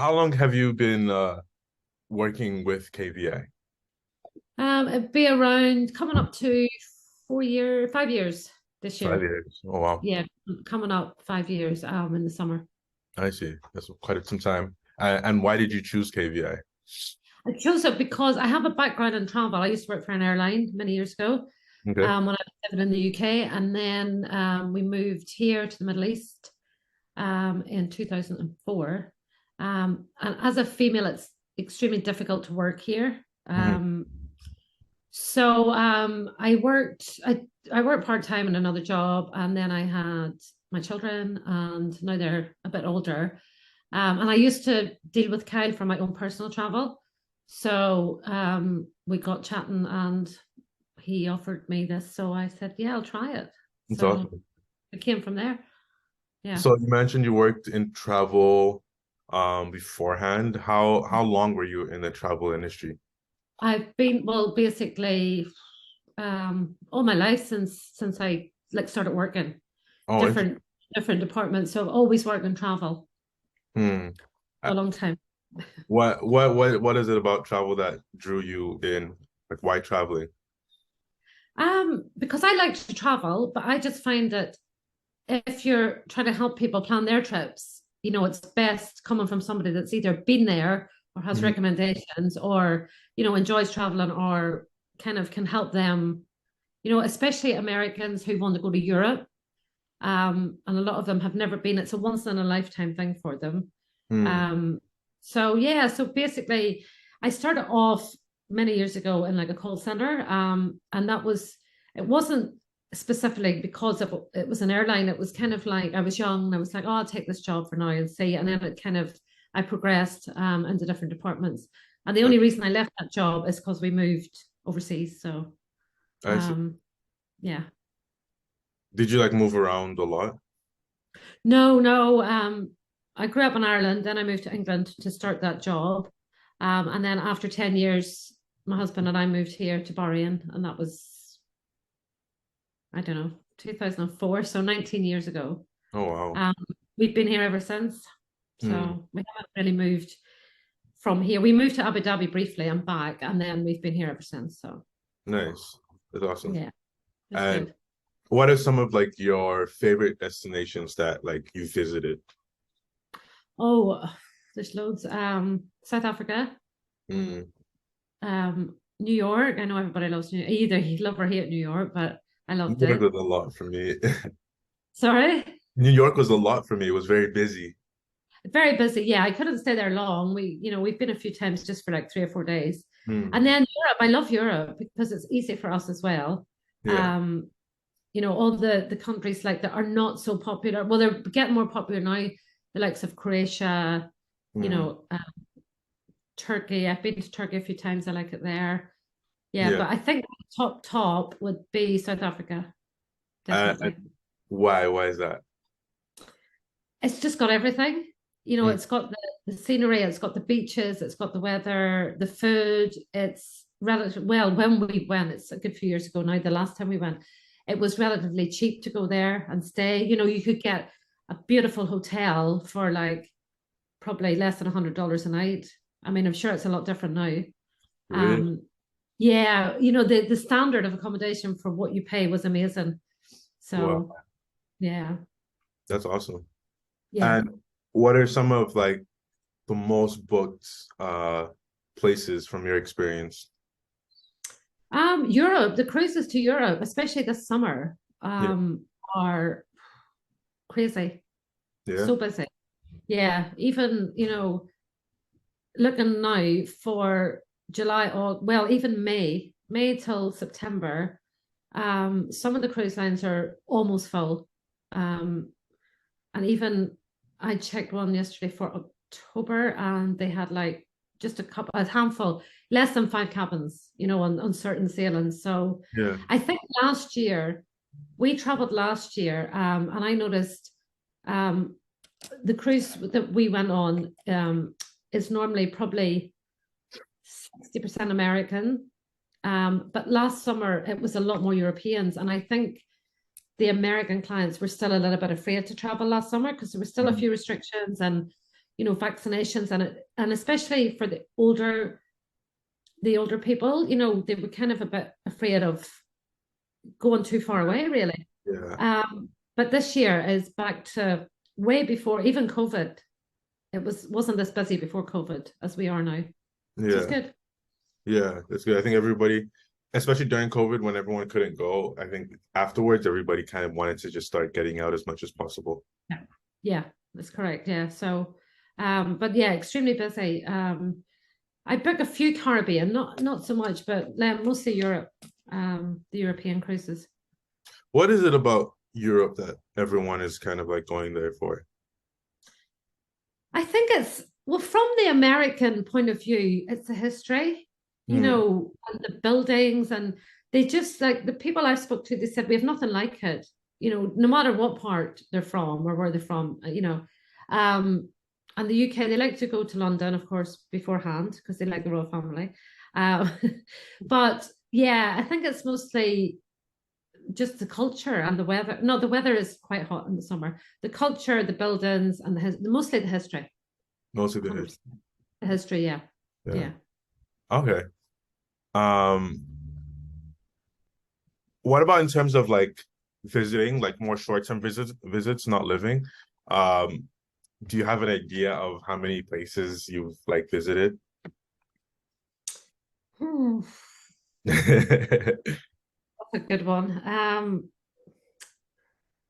how long have you been working with KVI? It'd be around coming up to 5 years this Five year. years. Oh wow, Yeah, coming up 5 years in the summer. I see. That's quite some time. And why did you choose KVI? I chose it because I have a background in travel. I used to work for an airline many years ago Okay. when I was living in the UK, and then we moved here to the Middle East in 2004. And as a female, it's extremely difficult to work here. Hmm. So I worked part-time in another job, and then I had my children, and now they're a bit older. And I used to deal with Kyle for my own personal travel. So we got chatting, and he offered me this. So I said, yeah, I'll try it. That's So awesome. it came from there. Yeah. So you mentioned you worked in travel beforehand. How long were you in the travel industry? I've been, well, basically all my life since I like started working Oh, interesting. different different departments. So I've always worked in travel Hmm. for Uh, a long time. what is it about travel that drew you in? Like why traveling? Because I like to travel, but I just find that if you're trying to help people plan their trips, it's best coming from somebody that's either been there or has Mhm. recommendations or, enjoys traveling or kind of can help them, especially Americans who want to go to Europe. And a lot of them have never been. It's a once in a lifetime thing for them. Hmm. Um, so yeah, so basically, I started off many years ago in like a call center, and it wasn't specifically because it was an airline. It was kind of like I was young and I was like, oh, I'll take this job for now and see. And then I progressed into different departments. And the only reason I left that job is because we moved overseas. So I see. um, yeah. Did you like move around a lot? No, no. I grew up in Ireland, then I moved to England to start that job. And then after 10 years, my husband and I moved here to Borrian, and that was, I don't know, 2004, so 19 years ago. Oh wow. Um, we've been here ever since. Hmm. So we haven't really moved from here. We moved to Abu Dhabi briefly and back, and then we've been here ever since. So Nice. That's awesome. yeah, it's And good. what are some of like your favorite destinations that like you visited? Oh, there's loads. South Africa, Hmm. New York. I know everybody loves New York. Either you love or hate New York, but I New loved York it. was a lot for me. Sorry? New York was a lot for me. It was very busy. Very busy. Yeah, I couldn't stay there long. We've been a few times just for like 3 or 4 days. Hmm. And then Europe, I love Europe because it's easy for us as well. Yeah. Um, all the countries like that are not so popular. Well, they're getting more popular now, the likes of Croatia, you Hmm. know, uh, Turkey. I've been to Turkey a few times. I like it there. Yeah, Yeah. but I think top would be South Africa, And definitely. why? Why is that? It's just got everything. Hmm. It's got the scenery, it's got the beaches, it's got the weather, the food. It's relative. Well, when we went, it's a good few years ago now. The last time we went, it was relatively cheap to go there and stay. You could get a beautiful hotel for like probably less than $100 a night. I mean, I'm sure it's a lot different now. Really? Um, yeah, the standard of accommodation for what you pay was amazing. Wow. So yeah, That's awesome. yeah. And what are some of like the most booked places from your experience? Europe, the cruises to Europe, especially this summer, Yeah. are crazy. Yeah. So busy. Yeah, even, looking now for July or well, even May till September, some of the cruise lines are almost full. Um, and even I checked one yesterday for October and they had like just a handful, less than five cabins, on certain sailings. So Yeah. I think we traveled last year, and I noticed um, the cruise that we went on is normally probably 60% American. But last summer it was a lot more Europeans. And I think the American clients were still a little bit afraid to travel last summer because there were still a Mhm. few restrictions and vaccinations, and especially for the older people, they were kind of a bit afraid of going too far away, really. Yeah. But this year is back to way before even COVID. It wasn't this busy before COVID as we are now. So it's Yeah. good. Yeah. That's good. I think everybody, especially during COVID when everyone couldn't go, I think afterwards everybody kind of wanted to just start getting out as much as possible. Yeah, yeah, that's correct. Yeah. So, but yeah, extremely busy. I book a few Caribbean, not so much, but mostly Europe, the European cruises. What is it about Europe that everyone is kind of like going there for? I think it's well, from the American point of view, it's the history, Hmm. and the buildings, and they just like the people I spoke to, they said we have nothing like it, no matter what part they're from or where they're from, Um, and the UK, they like to go to London, of course, beforehand because they like the royal family. Uh, but yeah, I think it's mostly just the culture and the weather. No, the weather is quite hot in the summer. The culture, the buildings, and mostly the history. Most of the 100%. history. The history, yeah. Yeah. Yeah. Okay. Um, what about in terms of like visiting, like more short-term visits, not living? Um, do you have an idea of how many places you've like visited? Hmm, that's a good one.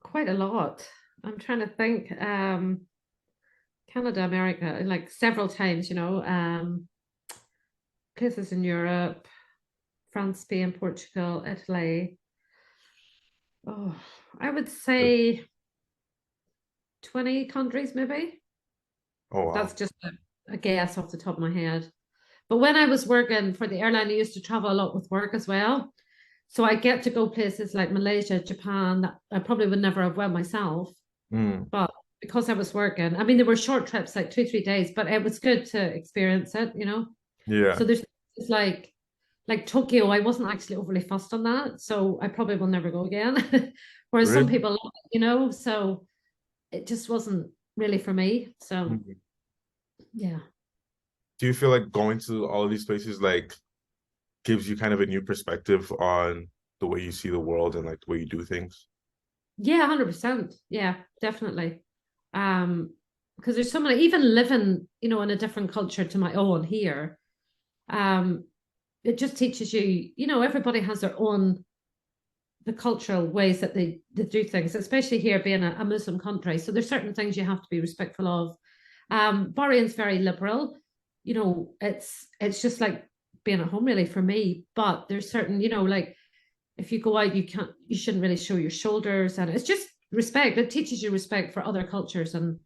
Quite a lot. I'm trying to think. Canada, America, like several times, places in Europe, France, Spain, Portugal, Italy. Oh, I would say 20 countries, maybe. Oh That's wow. just a guess off the top of my head. But when I was working for the airline, I used to travel a lot with work as well. So I get to go places like Malaysia, Japan that I probably would never have went myself. Mm, But because I was working, I mean, there were short trips, like 2, 3 days, but it was good to experience it. yeah. So there's it's like Tokyo, I wasn't actually overly fussed on that. So I probably will never go again. Whereas some Really? people so it just wasn't really for me. So Mhm. yeah. Do you feel like going to all of these places like gives you kind of a new perspective on the way you see the world and like the way you do things? Yeah, 100%. Yeah, definitely. Because there's so many, even living, in a different culture to my own here, um, it just teaches you, everybody has their own the cultural ways that they do things, especially here being a Muslim country. So there's certain things you have to be respectful of. Bahrain's very liberal. It's just like being at home really for me. But there's certain, like if you go out, you shouldn't really show your shoulders, and it's just respect. It teaches you respect for other cultures, and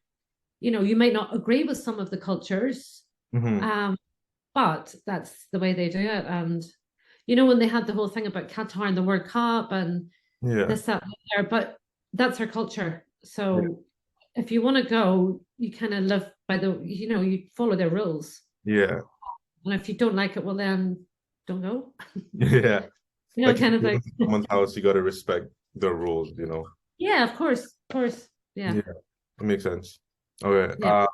you might not agree with some of the cultures, Hmm. um, but that's the way they do it. And when they had the whole thing about Qatar and the World Cup and Yeah. this, that, and the other, but that's our culture. Yeah. So if you want to go, you kind of live by you follow their rules. Yeah. And if you don't like it, well, then don't go, Yeah. Like if kind you of go thing. to someone's house, you got to respect the rules, you know? Yeah, of course. Of course. Yeah. Yeah, that makes sense. Okay. Yeah.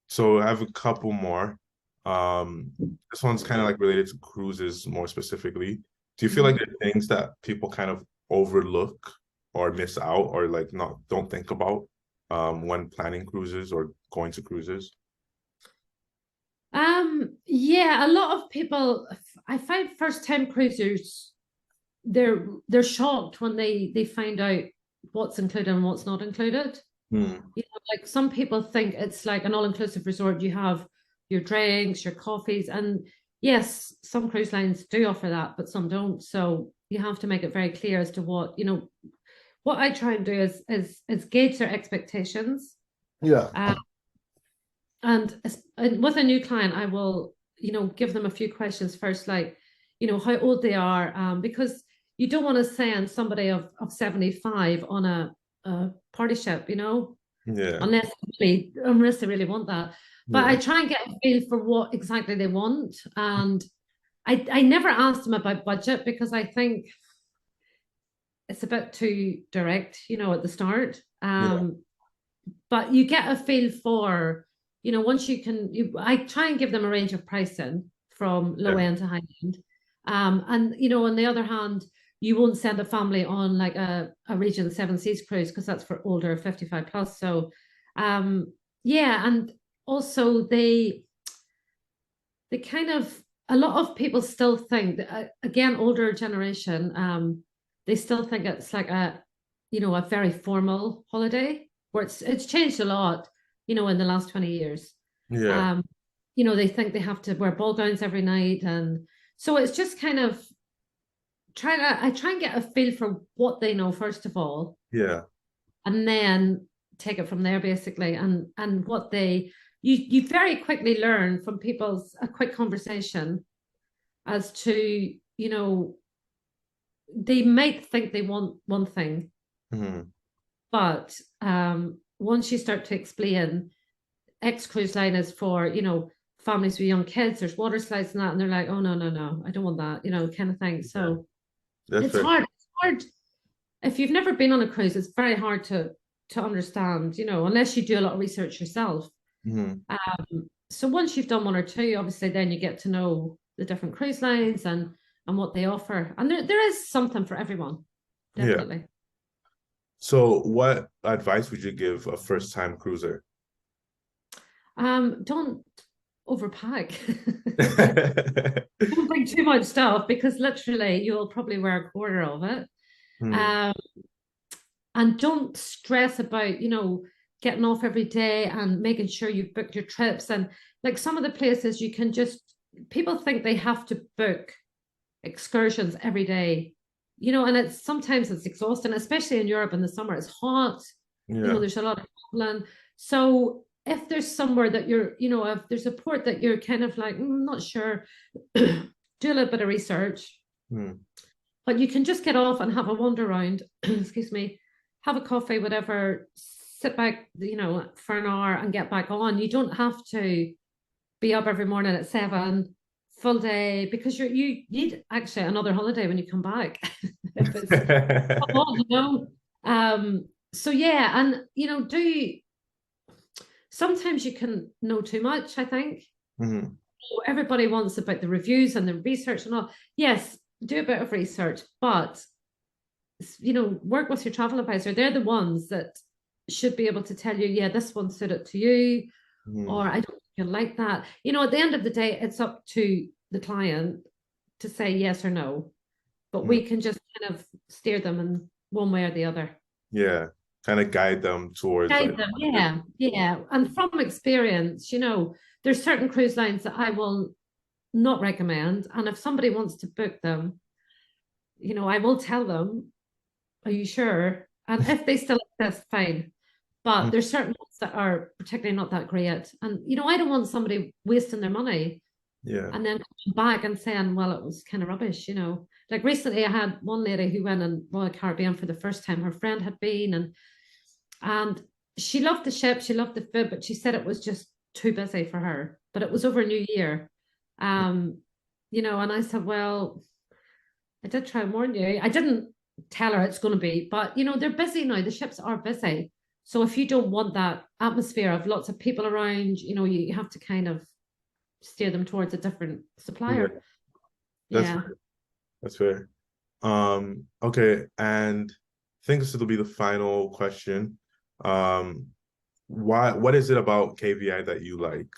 So I have a couple more. This one's kind of like related to cruises more specifically. Do you feel like Mhm. there are things that people kind of overlook or miss out or like not don't think about when planning cruises or going to cruises? Yeah, a lot of people, I find first time cruisers, they're shocked when they find out what's included and what's not included. Hmm. Like some people think it's like an all-inclusive resort. You have your drinks, your coffees, and yes, some cruise lines do offer that, but some don't. So you have to make it very clear as to what I try and do is gauge their expectations. Yeah. Uh, and with a new client, I will, give them a few questions first, like, how old they are, because you don't want to send somebody of 75 on a party ship, Yeah. unless they really want that. But I Yeah. try and get a feel for what exactly they want. And I never ask them about budget because I think it's a bit too direct, at the start. Yeah. but you get a feel for, once I try and give them a range of pricing from low Yeah. end to high end. And on the other hand, you won't send a family on like a Regent Seven Seas cruise because that's for older 55 plus. So yeah, and also they kind of a lot of people still think that again, older generation, they still think it's like a very formal holiday where it's changed a lot, in the last 20 years. Yeah. Um, they think they have to wear ball gowns every night. And so it's just kind of I try and get a feel for what they know, first of all, Yeah. and then take it from there basically. And what you very quickly learn from people's a quick conversation as to, they might think they want one thing, Mhm. but once you start to explain X cruise line is for, families with young kids, there's water slides and that, and they're like, oh no, no, no, I don't want that, kind of thing. Yeah. So That's it's fair. hard. It's hard if you've never been on a cruise, it's very hard to understand, unless you do a lot of research yourself. Mhm. So once you've done one or two, obviously then you get to know the different cruise lines and what they offer. And there is something for everyone, Yeah. definitely. So what advice would you give a first-time cruiser? Don't overpack. Don't bring too much stuff because literally you'll probably wear a quarter of it. Hmm. Um, and don't stress about, getting off every day and making sure you've booked your trips. And like some of the places you can just, people think they have to book excursions every day, and it's sometimes it's exhausting, especially in Europe in the summer. It's hot, Yeah. there's a lot of traveling. So if there's somewhere that if there's a port that you're kind of like, not sure, do a little bit of research, Hmm. but you can just get off and have a wander around, excuse me, have a coffee, whatever, sit back, for an hour and get back on. You don't have to be up every morning at 7, full day, because you need actually another holiday when you come back. If it's so yeah, and do sometimes you can know too much, I think. Mhm. Everybody wants about the reviews and the research and all. Yes, do a bit of research, but work with your travel advisor. They're the ones that should be able to tell you, yeah, this one suited to you, or Mhm. I don't think you'll like that. At the end of the day, it's up to the client to say yes or no, but Mhm. we can just kind of steer them in one way or the other. Yeah. Kind of guide them towards like Guide them, a good. yeah, yeah. And from experience, there's certain cruise lines that I will not recommend. And if somebody wants to book them, I will tell them, are you sure? And if they still exist, fine. But Mhm. there's certain ones that are particularly not that great. And, I don't want somebody wasting their money Yeah. and then coming back and saying, well, it was kind of rubbish. Like recently I had one lady who went in Royal Caribbean for the first time. Her friend had been and she loved the ship, she loved the food, but she said it was just too busy for her. But it was over New Year. Um, and I said, well, I did try and warn you. I didn't tell her it's going to be, but they're busy now. The ships are busy. So if you don't want that atmosphere of lots of people around, you have to kind of steer them towards a different Yeah. supplier. That's Yeah. fair. That's fair. Okay, and I think this will be the final question. Um, what is it about KVI that you like?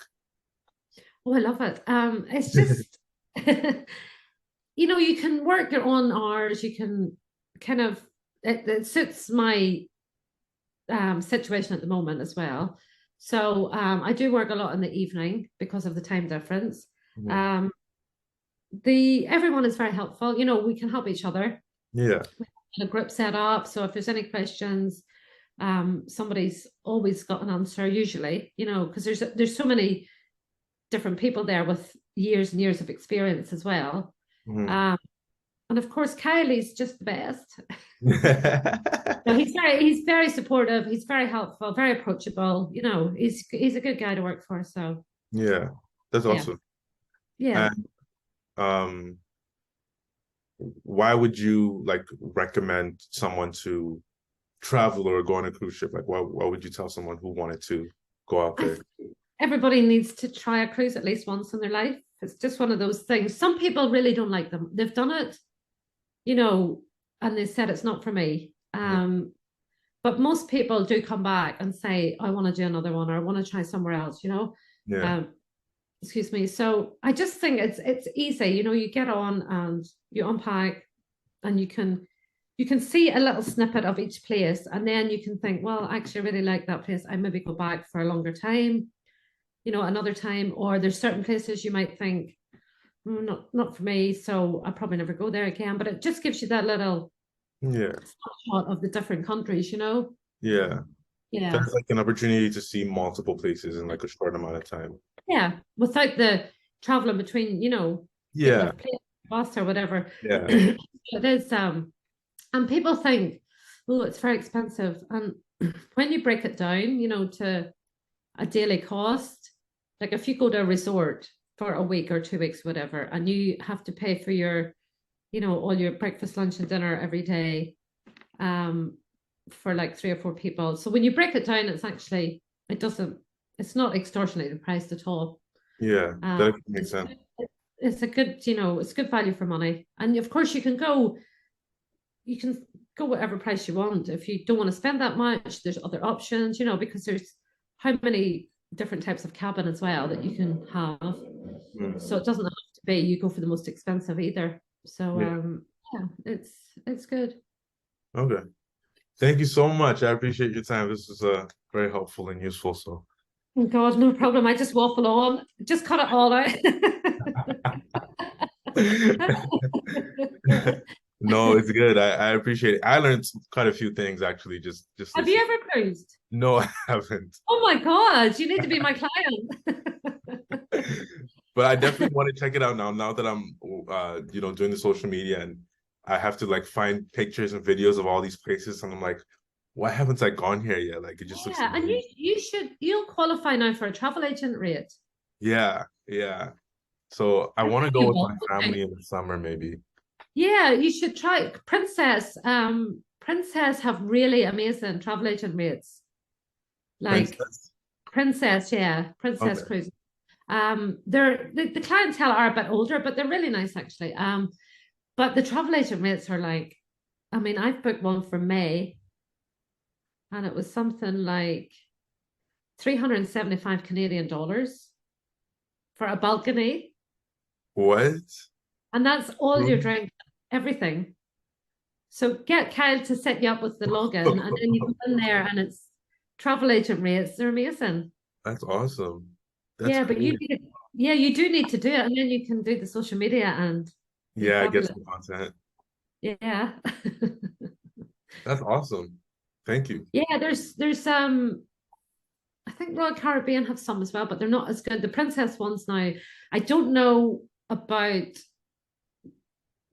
Oh, I love it. It's just, you can work your own hours. You can kind of, it suits my situation at the moment as well. So I do work a lot in the evening because of the time difference. Mhm. Um, the everyone is very helpful. We can help each other. Yeah. We have a group set up, so if there's any questions, somebody's always got an answer. Usually, because there's so many different people there with years and years of experience as well. Mhm. Um, and of course, Kylie's just the best. No, he's very supportive. He's very helpful, very approachable. He's a good guy to work for. So Yeah, that's yeah, awesome. yeah. And um, why would you like recommend someone to travel or go on a cruise ship? Like, what would you tell someone who wanted to go out I there? think everybody needs to try a cruise at least once in their life. It's just one of those things. Some people really don't like them. They've done it, you know, and they said it's not for me. Mm. But most people do come back and say, I want to do another one or I want to try somewhere else, Yeah, Um, excuse me. So I just think it's easy. You get on and you unpack and you can see a little snippet of each place and then you can think, well, actually I really like that place. I maybe go back for a longer time, another time, or there's certain places you might think, not for me, so I probably never go there again. But it just gives you that little yeah, snapshot of the different countries. yeah. So Yeah. it's like an opportunity to see multiple places in like a short amount of time. Yeah. Without the traveling between, getting Yeah, a plane, bus or whatever. yeah. It is and people think, oh, it's very expensive. And when you break it down, to a daily cost, like if you go to a resort for a week or 2 weeks, whatever, and you have to pay for your, all your breakfast, lunch, and dinner every day, um, for like 3 or 4 people. So when you break it down, it's not extortionately priced at all. Yeah, Um, that makes it's sense. it's a good, it's good value for money. And of course you can go whatever price you want. If you don't want to spend that much, there's other options, because there's how many different types of cabin as well that you can have. Mm. So it doesn't have to be you go for the most expensive either. So Yeah. yeah, it's good. Okay. Thank you so much. I appreciate your time. This was very helpful and useful. So Oh God, no problem. I just waffle on. Just cut it all out. no, it's good. I appreciate it. I learned quite a few things actually just Have you listening. ever cruised? No, I haven't. Oh my God, you need to be my client. But I definitely want to check it out now. Now that I'm doing the social media and I have to like find pictures and videos of all these places and I'm like, why haven't I gone here yet? Like it just looks Yeah, and you amazing. you should you'll qualify now for a travel agent rate. Yeah, yeah. So I I want to go really with my will. family in the summer, maybe. Yeah, you should try Princess. Princess have really amazing travel agent rates. Like Princess. Princess, yeah, Princess Okay. Cruise. The clientele are a bit older, but they're really nice actually. But the travel agent rates are like, I mean, I've booked one for May, and it was something like 375 Canadian dollars for a balcony, What? and that's all your drink, everything. So get Kyle to set you up with the login, and then you go in there, and it's travel agent rates. They're amazing. That's awesome. That's Yeah, but great. you do need to do it, and then you can do the social media and be Yeah, I get fabulous. some content. Yeah. That's awesome. Thank you. Yeah, there's I think Royal Caribbean have some as well, but they're not as good. The Princess ones now, I don't know about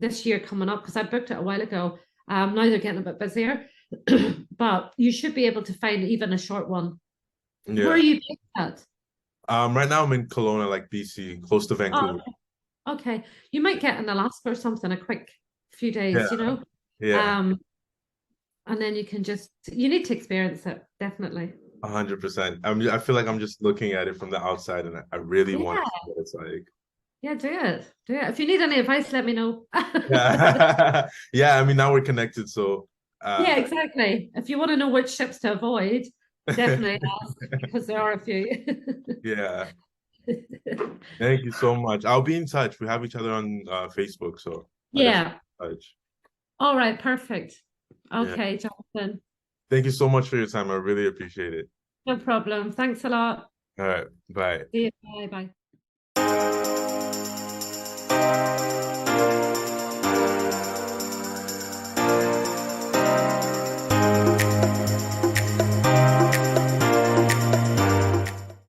this year coming up because I booked it a while ago. Now they're getting a bit busier, but you should be able to find even a short one. Where are Yeah. you based at? Right now I'm in Kelowna, like BC, close to Oh, Vancouver. okay. You might get in Alaska or something, a quick few Yeah, days. yeah, Um, and then you need to experience it, definitely. 100%. I feel like I'm just looking at it from the outside, and I really want to Yeah, see what it's like. yeah, do it. Do it. If you need any advice, let me know. Yeah, yeah. I mean, now we're connected, so Yeah, uh, exactly. If you want to know which ships to avoid, definitely ask because there are a few. yeah. Thank you so much. I'll be in touch. We have each other on Facebook, so I'll definitely Yeah. be in touch. All right, perfect. Yeah. Okay, Jonathan. Thank you so much for your time. I really appreciate it. No problem. Thanks a lot. All right. Bye. See you. Bye bye.